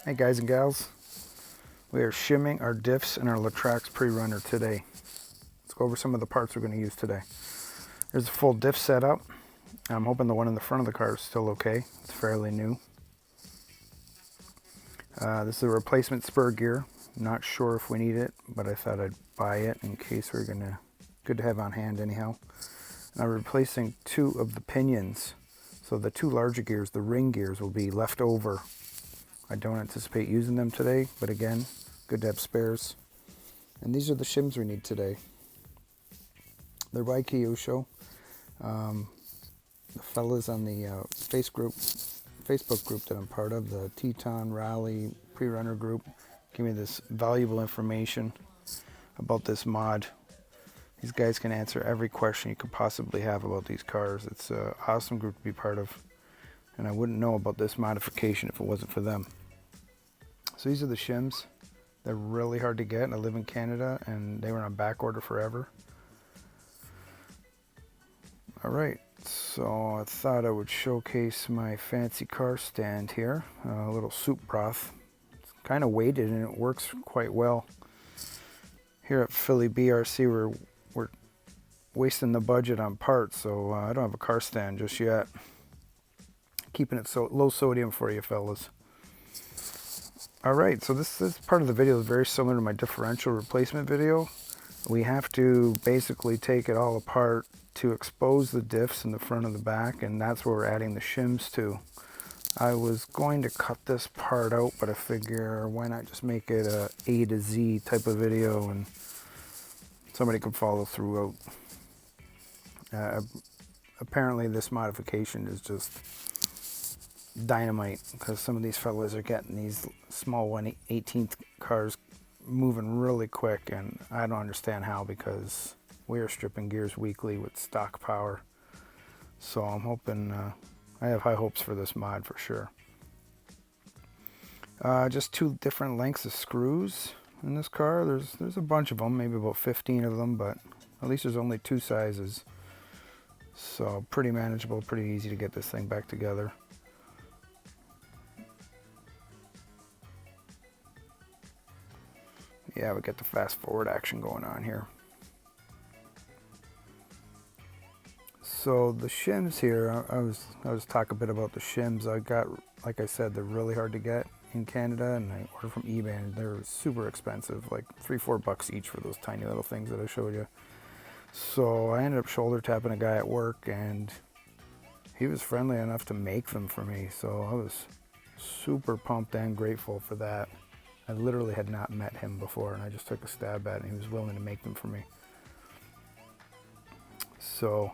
Hey guys and gals, we are shimming our diffs and our Latrax pre-runner today. Let's go over some of the parts we're going to use today. There's a full diff setup. I'm hoping the one in the front of the car is still okay. It's fairly new. This is a replacement spur gear. Not sure if we need it, but I thought I'd buy it in case we're gonna. Good to have on hand anyhow. And I'm replacing 2 of the pinions. So the 2 larger gears, the ring gears, will be left over. I don't anticipate using them today, but again, good to have spares. And these are the shims we need today. They're by Kyosho. The fellas on the Facebook group that I'm part of, the Teton Rally pre-runner group, give me this valuable information about this mod. These guys can answer every question you could possibly have about these cars. It's an awesome group to be part of, and I wouldn't know about this modification if it wasn't for them. So these are the shims. They're really hard to get. I live in Canada and they were on back order forever. Alright, so I thought I would showcase my fancy car stand here. A little soup broth. It's kind of weighted and it works quite well. Here at Philly BRC we're wasting the budget on parts, so I don't have a car stand just yet. Keeping it so low sodium for you fellas. Alright, so this part of the video is very similar to my differential replacement video. We have to basically take it all apart to expose the diffs in the front and the back, and that's where we're adding the shims to. I was going to cut this part out, but I figure why not just make it A to Z type of video and somebody can follow through. Apparently this modification is just dynamite because some of these fellas are getting these small 1/18 cars moving really quick, and I don't understand how, because we are stripping gears weekly with stock power. So I'm hoping, I have high hopes for this mod for sure. Just 2 different lengths of screws in this car. There's a bunch of them, maybe about 15 of them, but at least there's only 2 sizes. So pretty manageable, pretty easy to get this thing back together. Yeah, we got the fast forward action going on here. So the shims here, I was talking a bit about the shims. I got, like I said, they're really hard to get in Canada, and I ordered from eBay, and they're super expensive, like $3-4 each for those tiny little things that I showed you. So I ended up shoulder tapping a guy at work, and he was friendly enough to make them for me. So I was super pumped and grateful for that. I literally had not met him before, and I just took a stab at it, and he was willing to make them for me. So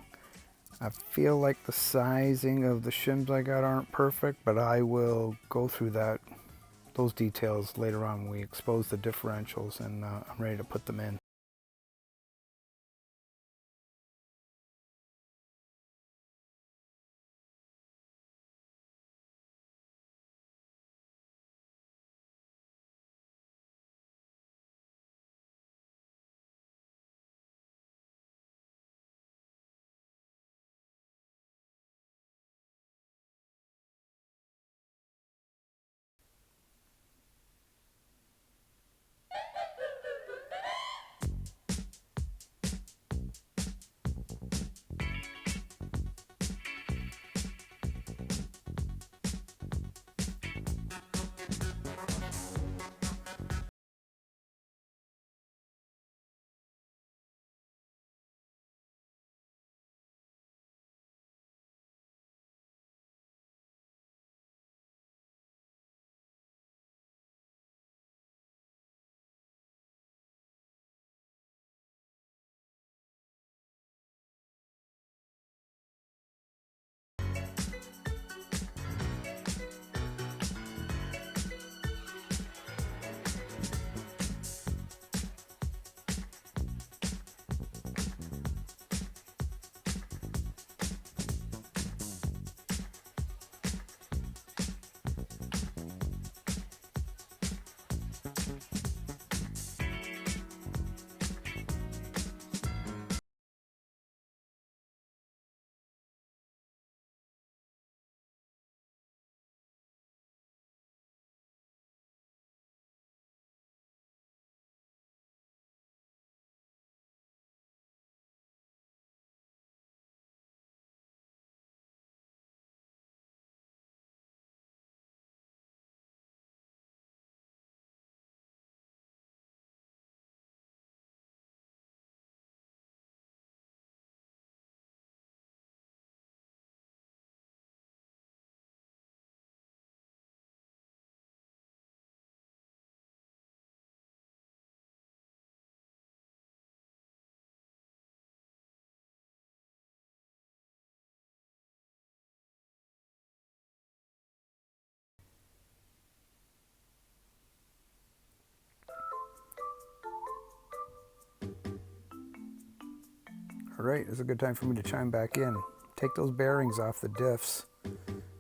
I feel like the sizing of the shims I got aren't perfect, but I will go through those details later on when we expose the differentials, and I'm ready to put them in. All right, it's a good time for me to chime back in. Take those bearings off the diffs.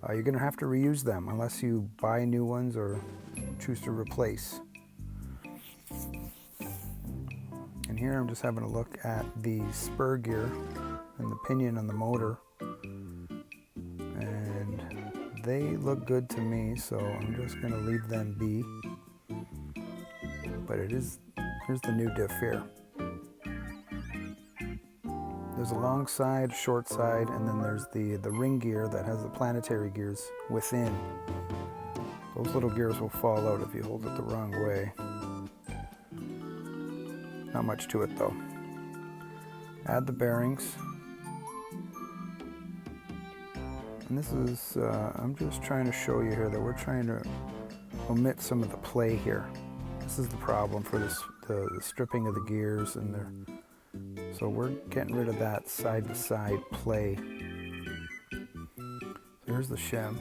You're going to have to reuse them unless you buy new ones or choose to replace. And here I'm just having a look at the spur gear and the pinion on the motor. And they look good to me, so I'm just going to leave them be. But here's the new diff here. There's a long side, short side, and then there's the ring gear that has the planetary gears within. Those little gears will fall out if you hold it the wrong way. Not much to it though. Add the bearings. And this is, I'm just trying to show you here that we're trying to omit some of the play here. This is the problem for this, the stripping of the gears and so we're getting rid of that side-to-side play. So here's the shim.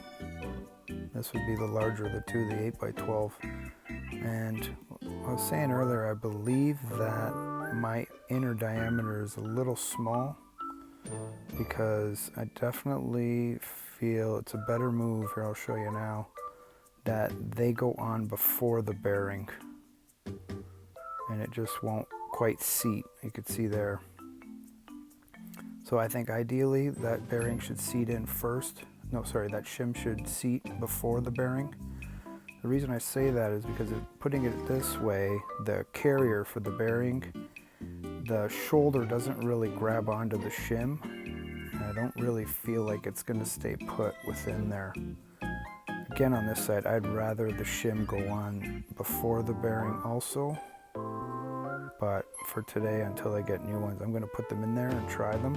This would be the larger of the two, the 8x12. And I was saying earlier, I believe that my inner diameter is a little small because I definitely feel it's a better move, here I'll show you now, that they go on before the bearing. And it just won't quite seat, you could see there. So I think ideally that bearing should seat in first. No, sorry, that shim should seat before the bearing. The reason I say that is because putting it this way, the carrier for the bearing, the shoulder doesn't really grab onto the shim. And I don't really feel like it's going to stay put within there. Again, on this side, I'd rather the shim go on before the bearing also. But for today, until I get new ones, I'm going to put them in there and try them.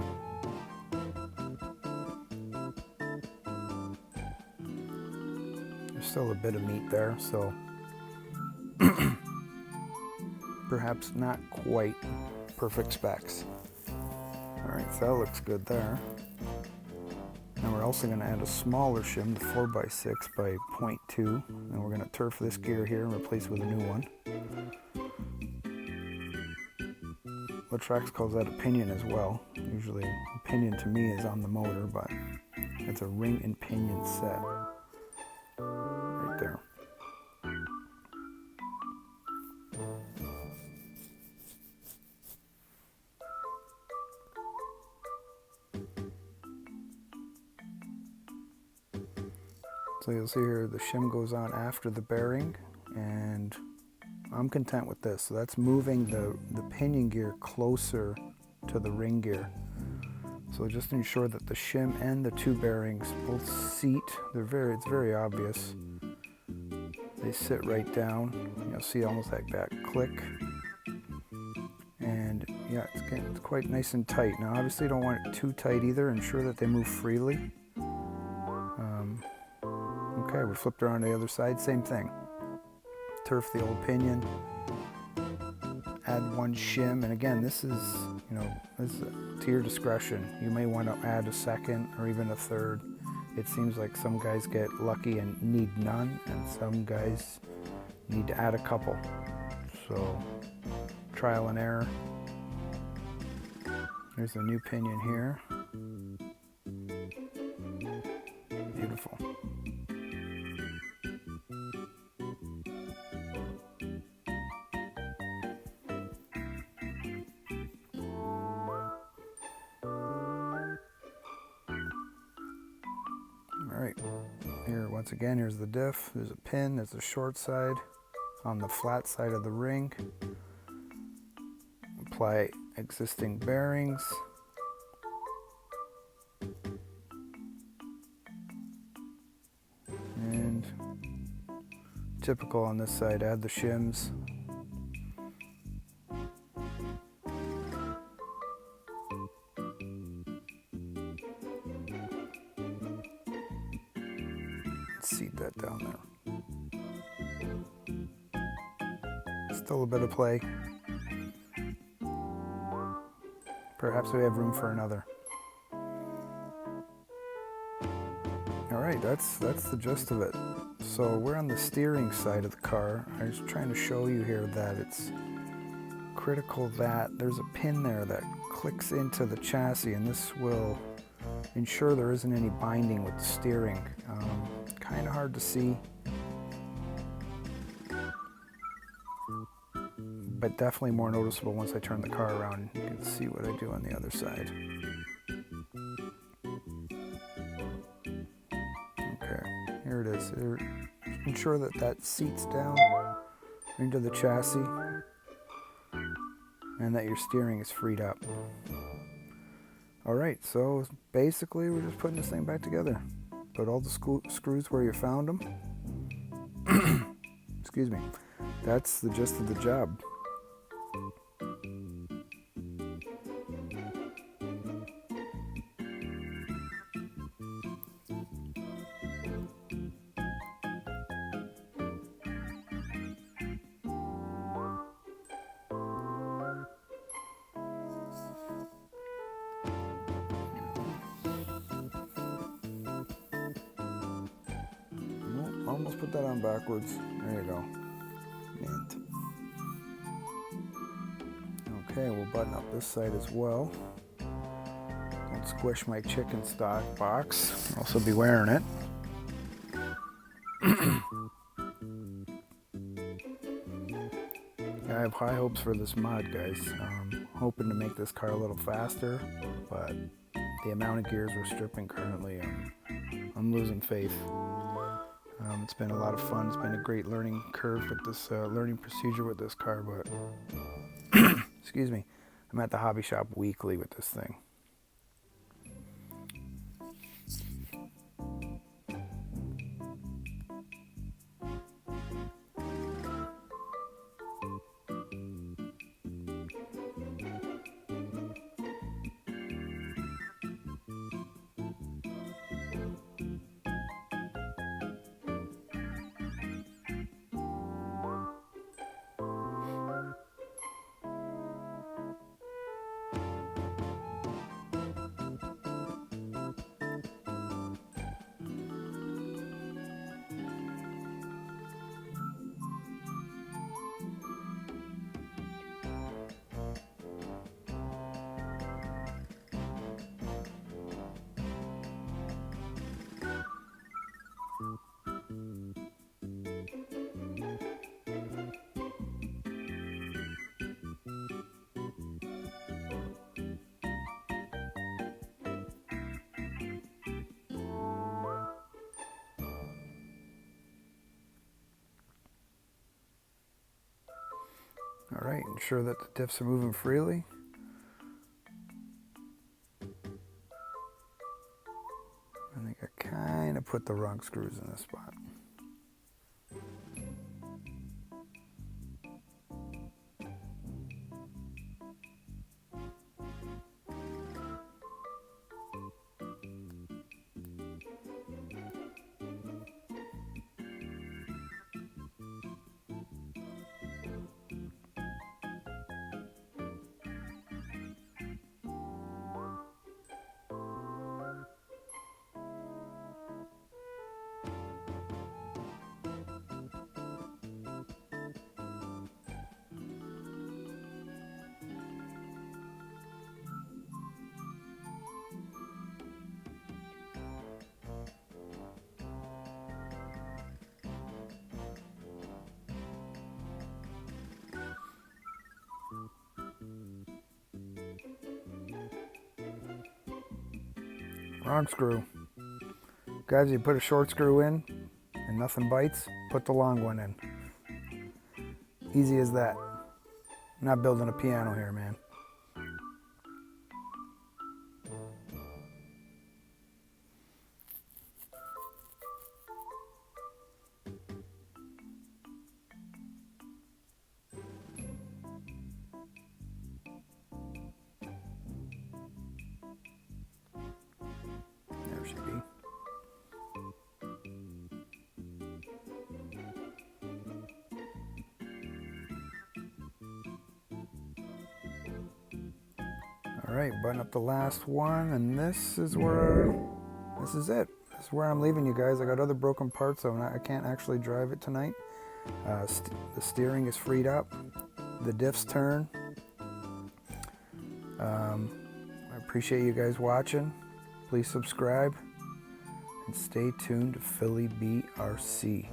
There's still a bit of meat there, so perhaps not quite perfect specs. Alright, so that looks good there. Now we're also going to add a smaller shim, the 4x6 by 0.2, and we're going to turf this gear here and replace it with a new one. Latrax calls that a pinion as well. Usually a pinion to me is on the motor, but it's a ring and pinion set. Right there. So you'll see here the shim goes on after the bearing, and I'm content with this. So that's moving the pinion gear closer to the ring gear. So just ensure that the shim and the two bearings both seat. It's very obvious. They sit right down. You'll see almost like that click. And yeah, it's quite nice and tight. Now obviously you don't want it too tight either. Ensure that they move freely. Okay, we flipped around to the other side, same thing. Turf the old pinion, add one shim, and again, this is to your discretion. You may want to add a second or even a third. It seems like some guys get lucky and need none, and some guys need to add a couple. So, trial and error. There's the new pinion here. Beautiful. Alright, here once again, here's the diff. There's a pin, there's a short side on the flat side of the ring. Apply existing bearings. And typical on this side, add the shims. Seat that down there. Still a bit of play. Perhaps we have room for another. Alright, that's the gist of it. So we're on the steering side of the car. I was trying to show you here that it's critical that there's a pin there that clicks into the chassis, and this will ensure there isn't any binding with the steering. Kind of hard to see, but definitely more noticeable once I turn the car around. You can see what I do on the other side. Okay, here it is. Ensure that that seats down into the chassis and that your steering is freed up. Alright, so basically we're just putting this thing back together. Put all the screws where you found them. Excuse me. That's the gist of the job. Almost put that on backwards. There you go. Mint. Okay, we'll button up this side as well. Don't squish my chicken stock box. I'll also be wearing it. I have high hopes for this mod, guys. Hoping to make this car a little faster, but the amount of gears we're stripping currently, I'm losing faith. It's been a lot of fun. It's been a great learning curve with this learning procedure with this car, but excuse me, I'm at the hobby shop weekly with this thing. All right, ensure that the diffs are moving freely. I think I kind of put the wrong screws in this spot. Wrong screw. Guys, you put a short screw in and nothing bites, put the long one in. Easy as that. I'm not building a piano here, man. There should be. All right, button up the last one, and this is it. This is where I'm leaving you guys. I got other broken parts, so I can't actually drive it tonight. The steering is freed up. The diffs turn. I appreciate you guys watching. Please subscribe and stay tuned to Philly BRC.